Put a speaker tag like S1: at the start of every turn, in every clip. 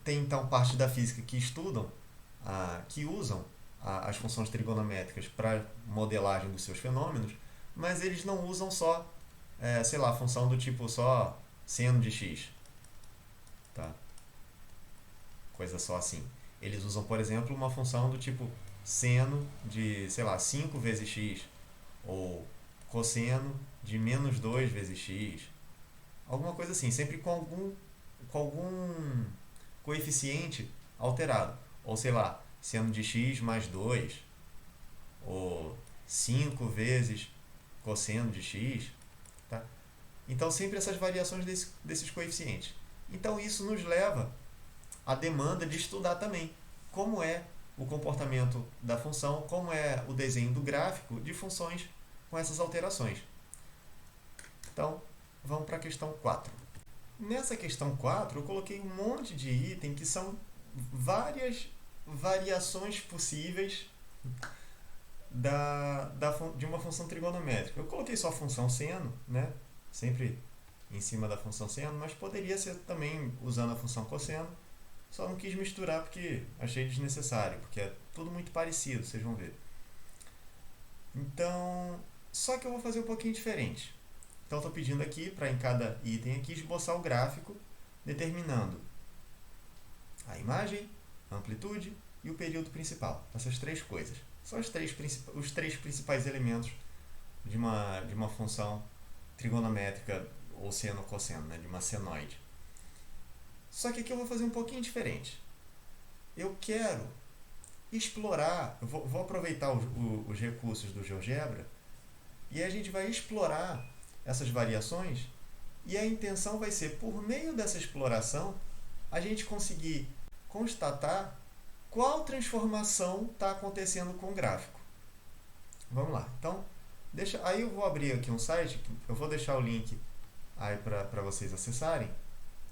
S1: tem então parte da física que estudam, que usam as funções trigonométricas para modelagem dos seus fenômenos, mas eles não usam só, sei lá, função do tipo só seno de x, tá? Coisa só assim. Eles usam, por exemplo, uma função do tipo seno de, sei lá, 5 vezes x, ou cosseno de menos 2 vezes x, alguma coisa assim, sempre com algum coeficiente alterado. Ou sei lá, seno de x mais 2 ou 5 vezes cosseno de x. Tá? Então, sempre essas variações desses coeficientes. Então, isso nos leva à demanda de estudar também como é o comportamento da função, como é o desenho do gráfico de funções com essas alterações. Então, vamos para a questão 4. Nessa questão 4 eu coloquei um monte de item que são várias variações possíveis de uma função trigonométrica. Eu coloquei só a função seno, né? Sempre em cima da função seno, mas poderia ser também usando a função cosseno. Só não quis misturar porque achei desnecessário, porque é tudo muito parecido, vocês vão ver. Então, só que eu vou fazer um pouquinho diferente. Então, estou pedindo aqui para em cada item aqui esboçar o gráfico, determinando a imagem, a amplitude e o período principal. Essas três coisas. São os três principais elementos de uma função trigonométrica ou seno-cosseno, né? De uma senoide. Só que aqui eu vou fazer um pouquinho diferente. Eu quero explorar, eu vou aproveitar os recursos do GeoGebra e a gente vai explorar essas variações e a intenção vai ser, por meio dessa exploração, a gente conseguir constatar qual transformação está acontecendo com o gráfico. Vamos lá. Então, aí eu vou abrir aqui um site, eu vou deixar o link aí para vocês acessarem,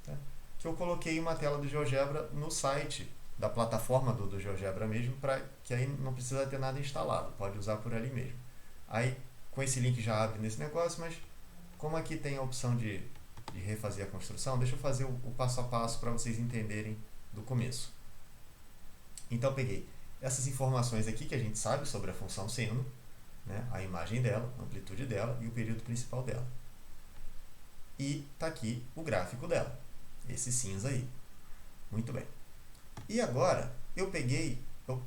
S1: tá? Que eu coloquei uma tela do GeoGebra no site da plataforma do GeoGebra mesmo, para que aí não precisa ter nada instalado, pode usar por ali mesmo. Aí, com esse link já abre nesse negócio, mas como aqui tem a opção de refazer a construção, deixa eu fazer o passo a passo para vocês entenderem do começo. Então, eu peguei essas informações aqui que a gente sabe sobre a função seno, né, a imagem dela, a amplitude dela e o período principal dela. E está aqui o gráfico dela, esse cinza aí. Muito bem. E agora, eu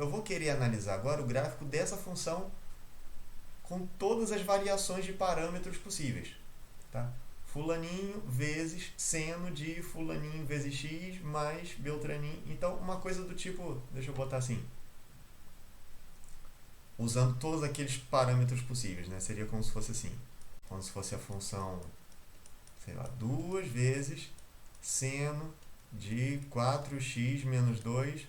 S1: vou querer analisar agora o gráfico dessa função com todas as variações de parâmetros possíveis. Tá? Fulaninho vezes seno de fulaninho vezes x mais beltraninho. Então, uma coisa do tipo, deixa eu botar assim, usando todos aqueles parâmetros possíveis, né? Seria como se fosse assim, como se fosse a função, sei lá, 2 vezes seno de 4x menos 2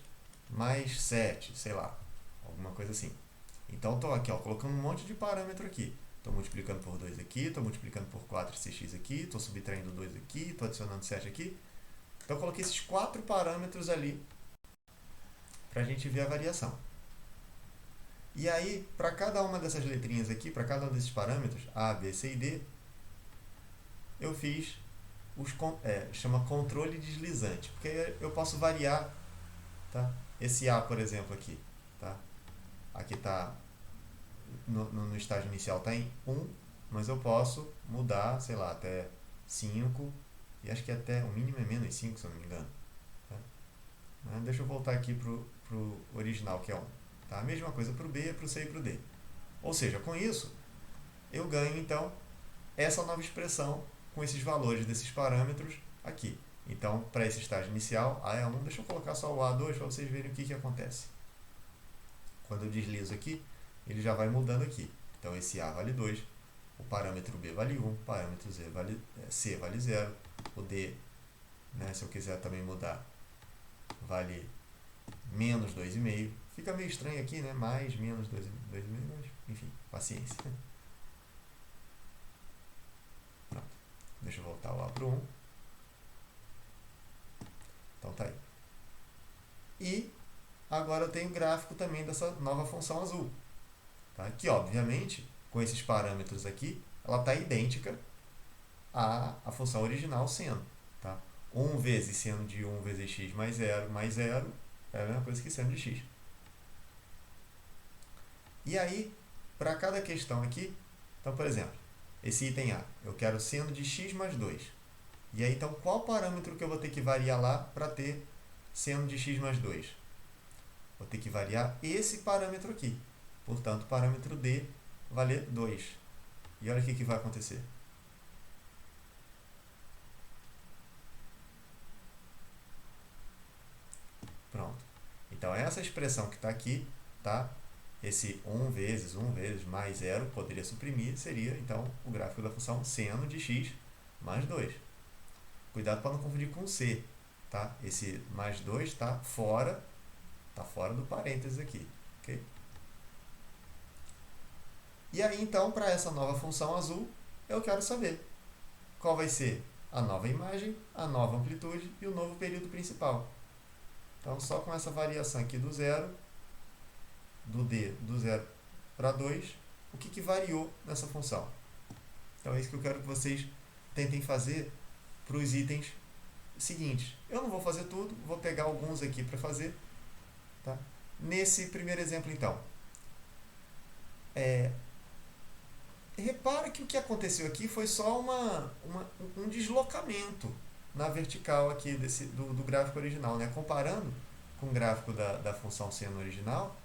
S1: mais 7, sei lá, alguma coisa assim. Então, estou aqui, colocando um monte de parâmetro aqui. Estou multiplicando por 2 aqui, estou multiplicando por 4cx aqui, estou subtraindo 2 aqui, estou adicionando 7 aqui. Então, eu coloquei esses 4 parâmetros ali para a gente ver a variação. E aí, para cada uma dessas letrinhas aqui, para cada um desses parâmetros, A, B, C e D, eu fiz chama controle deslizante, porque eu posso variar, tá? Esse A, por exemplo, aqui, tá? Aqui está no estágio inicial está em 1, mas eu posso mudar, sei lá, até 5, e acho que até o mínimo é menos 5, se eu não me engano. Tá? Mas deixa eu voltar aqui pro original, que é 1. Tá? A mesma coisa para o B, para o C e para o D. Ou seja, com isso, eu ganho, então, essa nova expressão com esses valores desses parâmetros aqui. Então, para esse estágio inicial, A é 1, deixa eu colocar só o A2 para vocês verem o que acontece. Quando eu deslizo aqui, ele já vai mudando aqui. Então, esse A vale 2, o parâmetro B vale 1, o parâmetro C vale 0, o D, né, se eu quiser também mudar, vale menos 2,5. Fica meio estranho aqui, né? Mais, menos 2,5, mas enfim, paciência. Pronto. Deixa eu voltar lá para o 1. Então tá aí. E agora eu tenho o gráfico também dessa nova função azul. Tá? Que, obviamente, com esses parâmetros aqui, ela está idêntica à função original seno. Tá? 1 vezes seno de 1 vezes x mais 0 é a mesma coisa que seno de x. E aí, para cada questão aqui, então, por exemplo, esse item A, eu quero seno de x mais 2. E aí, então, qual parâmetro que eu vou ter que variar lá para ter seno de x mais 2? Vou ter que variar esse parâmetro aqui. Portanto, o parâmetro D valer 2. E olha o que vai acontecer. Pronto. Então, essa expressão que está aqui, tá? Esse 1 vezes mais 0 poderia suprimir, seria, então, o gráfico da função seno de x mais 2. Cuidado para não confundir com C, tá? Esse mais 2 está fora do parênteses aqui, ok? E aí, então, para essa nova função azul, eu quero saber qual vai ser a nova imagem, a nova amplitude e o novo período principal. Então, só com essa variação aqui do zero, do D do 0 para 2, o que variou nessa função? Então, é isso que eu quero que vocês tentem fazer para os itens seguintes. Eu não vou fazer tudo, vou pegar alguns aqui para fazer. Tá? Nesse primeiro exemplo, então, repara que o que aconteceu aqui foi só um deslocamento na vertical aqui do gráfico original. Né? Comparando com o gráfico da função seno original,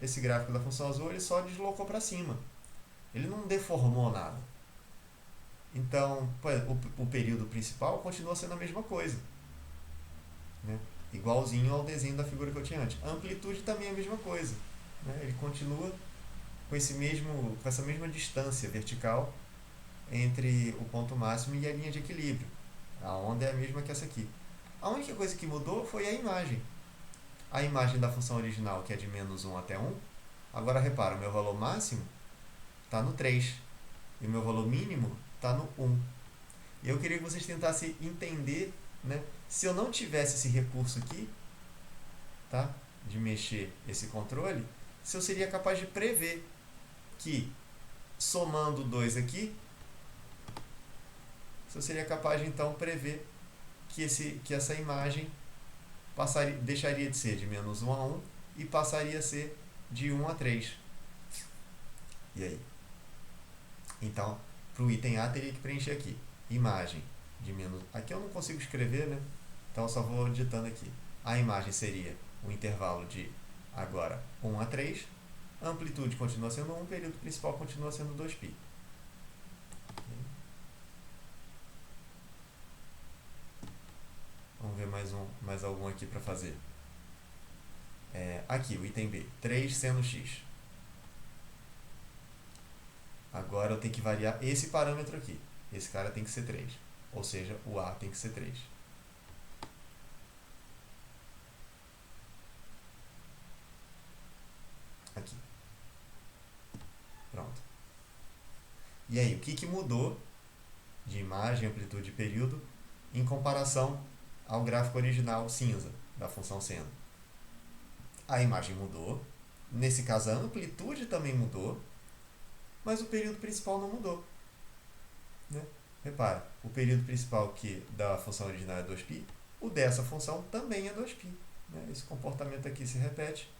S1: esse gráfico da função azul ele só deslocou para cima. Ele não deformou nada. Então, o período principal continua sendo a mesma coisa. Né? Igualzinho ao desenho da figura que eu tinha antes. A amplitude também é a mesma coisa. Né? Ele continua com essa mesma distância vertical entre o ponto máximo e a linha de equilíbrio. A onda é a mesma que essa aqui. A única coisa que mudou foi a imagem. A imagem da função original, que é de menos 1 até 1. Agora, repara, o meu valor máximo está no 3. E o meu valor mínimo está no 1. E eu queria que vocês tentassem entender, né, se eu não tivesse esse recurso aqui, tá, de mexer esse controle, se eu seria capaz de prever que, somando 2 aqui, se eu seria capaz de, então, prever que essa imagem deixaria de ser de menos 1 a 1 e passaria a ser de 1 a 3. E aí? Então, para o item A, teria que preencher aqui. Imagem de menos... Aqui eu não consigo escrever, né? Então, eu só vou digitando aqui. A imagem seria o intervalo de, agora, 1 a 3. A amplitude continua sendo 1, o período principal continua sendo 2π. Vamos ver mais algum aqui para fazer. Aqui, o item B. 3 seno x. Agora eu tenho que variar esse parâmetro aqui. Esse cara tem que ser 3. Ou seja, o A tem que ser 3. Aqui. Pronto. E aí, o que mudou de imagem, amplitude e período em comparação ao gráfico original cinza da função seno? A imagem mudou. Nesse caso, a amplitude também mudou. Mas o período principal não mudou. Né? Repara, o período principal aqui da função original é 2π, o dessa função também é 2π. Né? Esse comportamento aqui se repete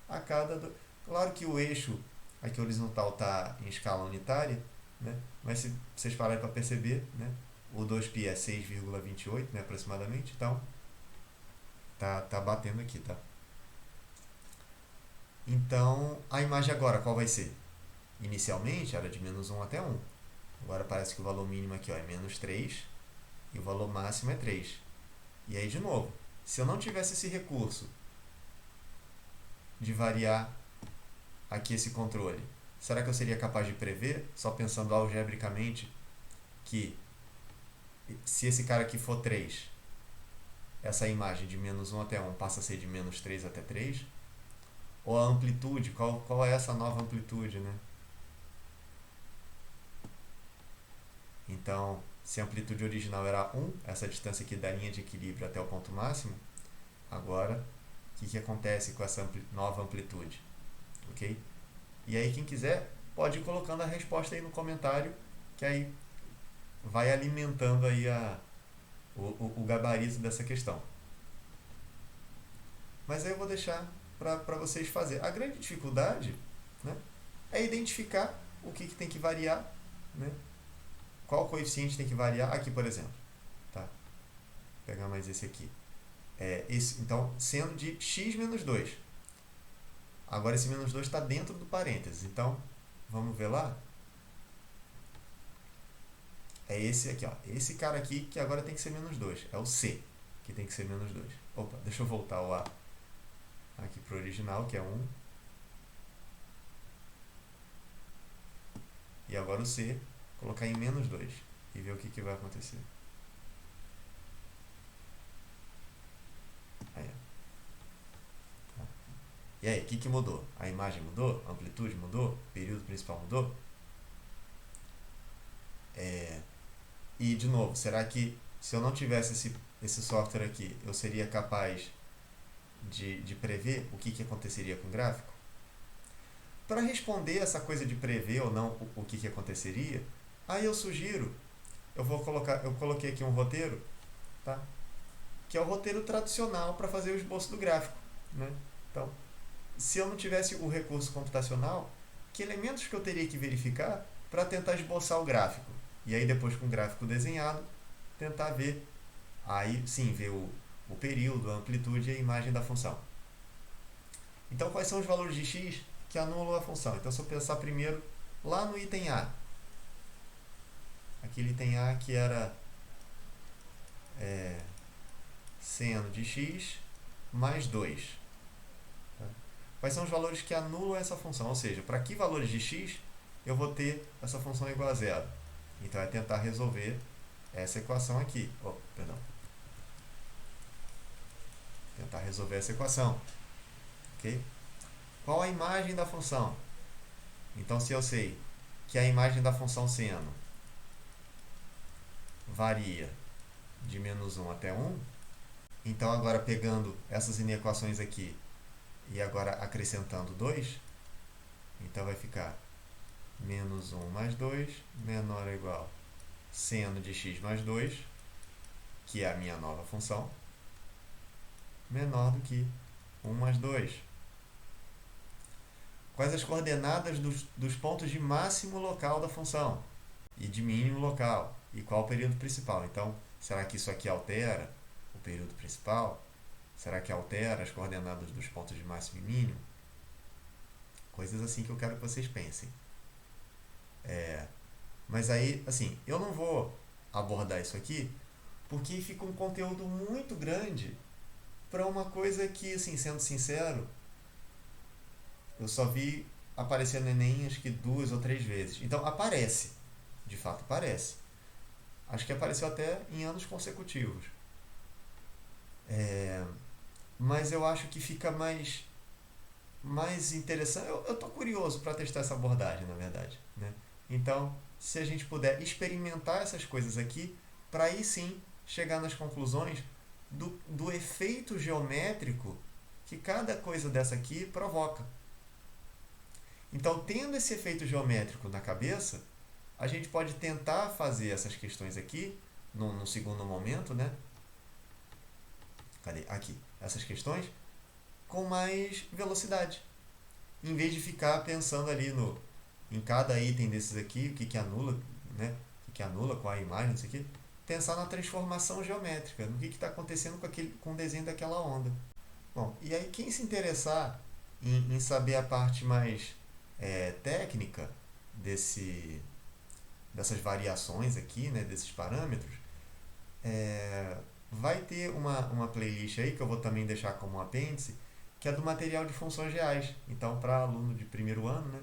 S1: a cada... Claro que o eixo aqui horizontal está em escala unitária, né? Mas se vocês pararem para perceber, né? O 2π é 6,28, né, aproximadamente, então tá batendo aqui, tá? Então, a imagem agora qual vai ser? Inicialmente era de menos 1 até 1. Agora parece que o valor mínimo aqui, ó, é menos 3 e o valor máximo é 3. E aí, de novo, se eu não tivesse esse recurso de variar aqui esse controle, será que eu seria capaz de prever, só pensando algebricamente, que se esse cara aqui for 3, essa imagem de menos 1 até 1 passa a ser de menos 3 até 3? Ou a amplitude, qual é essa nova amplitude, né? Então, se a amplitude original era 1, essa distância aqui da linha de equilíbrio até o ponto máximo, agora, o que acontece com essa nova amplitude? Ok? E aí, quem quiser, pode ir colocando a resposta aí no comentário, que aí vai alimentando aí o gabarito dessa questão. Mas aí eu vou deixar para vocês fazerem. A grande dificuldade, né, é identificar o que tem que variar, né, qual coeficiente tem que variar. Aqui, por exemplo. Tá? Vou pegar mais esse aqui. Então, sendo de x menos 2. Agora esse menos 2 está dentro do parênteses. Então, vamos ver lá. É esse aqui, ó. Esse cara aqui que agora tem que ser menos 2. É o C, que tem que ser menos 2. Opa, deixa eu voltar o A aqui para o original, que é 1. E agora o C, colocar em menos 2. E ver o que vai acontecer. Aí, ó. E aí, o que mudou? A imagem mudou? A amplitude mudou? O período principal mudou? E, de novo, será que se eu não tivesse esse software aqui, eu seria capaz de prever o que aconteceria com o gráfico? Para responder essa coisa de prever ou não o que aconteceria, aí eu sugiro, eu coloquei aqui um roteiro, tá? Que é o roteiro tradicional para fazer o esboço do gráfico, né? Então, se eu não tivesse o recurso computacional, que elementos que eu teria que verificar para tentar esboçar o gráfico? E aí depois com o gráfico desenhado, tentar ver, aí sim, ver o período, a amplitude e a imagem da função. Então quais são os valores de x que anulam a função? Então se eu pensar primeiro lá no item A, aquele item A que era seno de x mais 2. Tá? Quais são os valores que anulam essa função? Ou seja, para que valores de x eu vou ter essa função igual a zero? Então é tentar resolver essa equação aqui. Tentar resolver essa equação. Ok? Qual a imagem da função? Então, se eu sei que a imagem da função seno varia de menos 1 até 1, então agora pegando essas inequações aqui e agora acrescentando 2, então vai ficar menos 1 mais 2 menor ou igual a seno de x mais 2, que é a minha nova função, menor do que 1 mais 2. Quais as coordenadas dos pontos de máximo local da função e de mínimo local? E qual o período principal? Então, será que isso aqui altera o período principal? Será que altera as coordenadas dos pontos de máximo e mínimo? Coisas assim que eu quero que vocês pensem. Mas aí, assim, eu não vou abordar isso aqui porque fica um conteúdo muito grande para uma coisa que, assim, sendo sincero, eu só vi aparecer no Enem acho que 2 ou 3 vezes. Então aparece, de fato aparece. Acho que apareceu até em anos consecutivos. Mas eu acho que fica mais interessante. Eu estou curioso para testar essa abordagem, na verdade, né? Então, se a gente puder experimentar essas coisas aqui, para aí sim chegar nas conclusões do efeito geométrico que cada coisa dessa aqui provoca. Então, tendo esse efeito geométrico na cabeça, a gente pode tentar fazer essas questões aqui, num segundo momento, né? Cadê? Aqui. Essas questões com mais velocidade. Em vez de ficar pensando ali em cada item desses aqui, o que anula, né? O que anula, qual a imagem, isso aqui. Pensar na transformação geométrica, no que está acontecendo com o desenho daquela onda. Bom, e aí quem se interessar em saber a parte mais técnica dessas variações aqui, né, desses parâmetros, vai ter uma playlist aí que eu vou também deixar como apêndice, que é do material de funções reais. Então, para aluno de primeiro ano, né,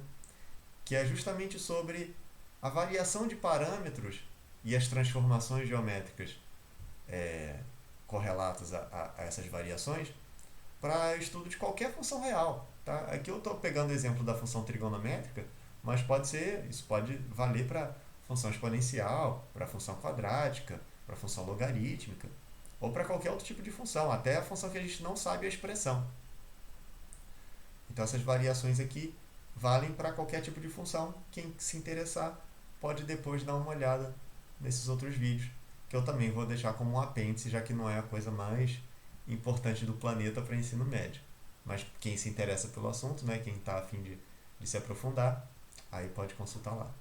S1: que é justamente sobre a variação de parâmetros e as transformações geométricas correlatas a essas variações para estudo de qualquer função real. Tá? Aqui eu estou pegando o exemplo da função trigonométrica, mas isso pode valer para função exponencial, para função quadrática, para função logarítmica, ou para qualquer outro tipo de função, até a função que a gente não sabe a expressão. Então essas variações aqui valem para qualquer tipo de função. Quem se interessar pode depois dar uma olhada nesses outros vídeos que eu também vou deixar como um apêndice, já que não é a coisa mais importante do planeta para ensino médio. Mas quem se interessa pelo assunto, né, quem está a fim de se aprofundar, aí pode consultar lá.